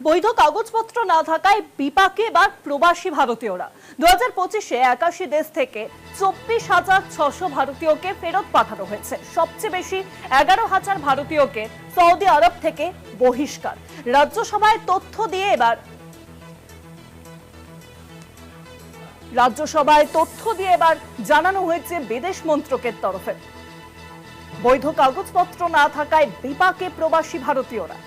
বৈধ কাগজপত্র না থাকায় বিপাকে এবার প্রবাসী ভারতীয়রা 2025-এ 81 দেশ থেকে 24,600 ভারতীয়কে ফেরত পাঠানো হয়েছে। সবচেয়ে বেশি 11,000 ভারতীয়কে সৌদি আরব থেকে বহিষ্কার। রাজ্যসভায় তথ্য দিয়ে এবার জানানো হয়েছে বিদেশ মন্ত্রকের তরফে বৈধ কাগজপত্র না থাকায় বিপাকে প্রবাসী ভারতীয়রা।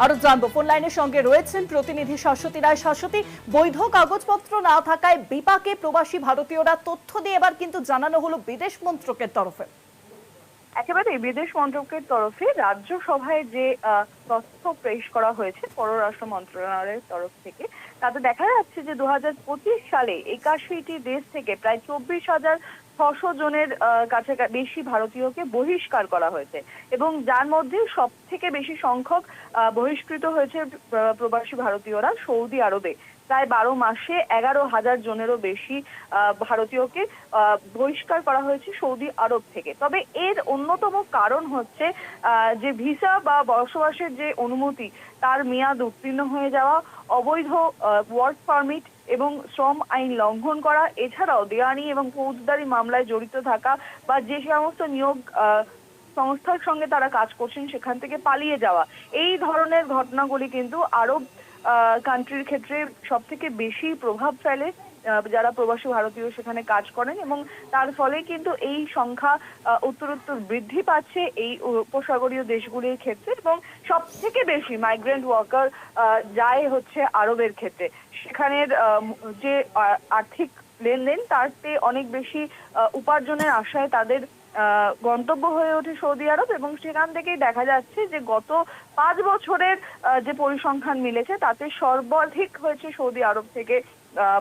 আরো জানবো, ফোন লাইনের সঙ্গে রয়েছেন প্রতিনিধি শাশ্বতী রায়। শাশ্বতী, বৈধ কাগজপত্র না থাকায় বিপাকে প্রবাসী ভারতীয়রা, তথ্য দিয়ে এবার কিন্তু জানানো হলো বিদেশ মন্ত্রকের তরফে। একেবারে বিদেশ মন্ত্রকের তরফে রাজ্যসভায় যে তথ্য পেশ করা হয়েছে পররাষ্ট্র মন্ত্রণালয়ের তরফ থেকে, তাতে দেখা যাচ্ছে যে 2025 সালে 81টি দেশ থেকে প্রায় 24,600 জনের কাছে বেশি ভারতীয়কে বহিষ্কার করা হয়েছে এবং যার মধ্যে সব থেকে বেশি সংখ্যক বহিষ্কৃত হয়েছে প্রবাসী ভারতীয়রা সৌদি আরবে। প্রায় 12 মাসে 11,000 জনেরও বেশি ভারতীয়কে বহিষ্কার করা হয়েছে সৌদি আরব থেকে। তবে এর অন্যতম কারণ হচ্ছে যে ভিসা বা বসবাসের যে অনুমতি তার মেয়াদ উত্তীর্ণ হয়ে যাওয়া, অবৈধ ওয়ার্ক পারমিট এবং শ্রম আইন লঙ্ঘন করা, এছাড়াও দেওয়ানি এবং ফৌজদারি মামলায় জড়িত থাকা বা যে সমস্ত নিয়োগ সংস্থার সঙ্গে তারা কাজ করছেন সেখান থেকে পালিয়ে যাওয়া। এই ধরনের ঘটনাগুলি কিন্তু আরব কান্ট্রির ক্ষেত্রে সব থেকে বেশি প্রভাব ফেলে যারা প্রবাসী ভারতীয় সেখানে কাজ করেন এবং তার ফলে কিন্তু এই সংখ্যা উত্তরোত্তর বৃদ্ধি পাচ্ছে এই উপসাগরীয় দেশগুলির ক্ষেত্রে এবং সব থেকে বেশি মাইগ্রেন্ট ওয়ার্কার যায় হচ্ছে আরবের ক্ষেত্রে। সেখানের যে আর্থিক লেনদেন তার চেয়ে অনেক বেশি উপার্জনের আশায় তাদের গন্তব্য হয়ে ওঠে সৌদি আরব এবং সেখান থেকেই দেখা যাচ্ছে যে গত 5 বছরের যে পরিসংখ্যান মিলেছে তাতে সর্বাধিক হয়েছে সৌদি আরব থেকে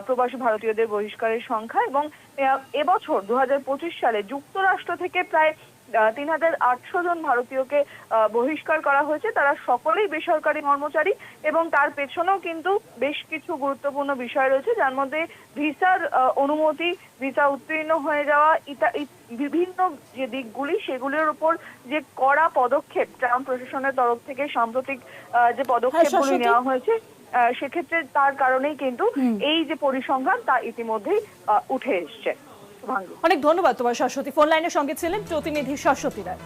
প্রবাসী ভারতীয়দের বহিষ্কারের সংখ্যা এবং এবছর 2025 সালে যুক্তরাষ্ট্র থেকে প্রায় 3,800 জন ভারতীয়কে বহিষ্কার করা হয়েছে। তারা সকলেই বেসরকারি কর্মচারী এবং তার পেছনেও কিন্তু বেশ কিছু গুরুত্বপূর্ণ বিষয় রয়েছে, যার মধ্যে ভিসার অনুমতি, ভিসা উত্তীর্ণ হয়ে যাওয়া, বিভিন্ন যে দিকগুলি সেগুলির উপর যে কড়া পদক্ষেপ ট্রাম্প প্রশাসনের তরফ থেকে সাম্প্রতিক যে পদক্ষেপগুলি নেওয়া হয়েছে সেক্ষেত্রে তার কারণেই কিন্তু এই যে পরিসংখ্যান তা ইতিমধ্যেই উঠে এসছে। অনেক ধন্যবাদ তোমার শাশ্বতী। ফোন লাইনের সঙ্গে ছিলেন প্রতিনিধি শাশ্বতী রায়।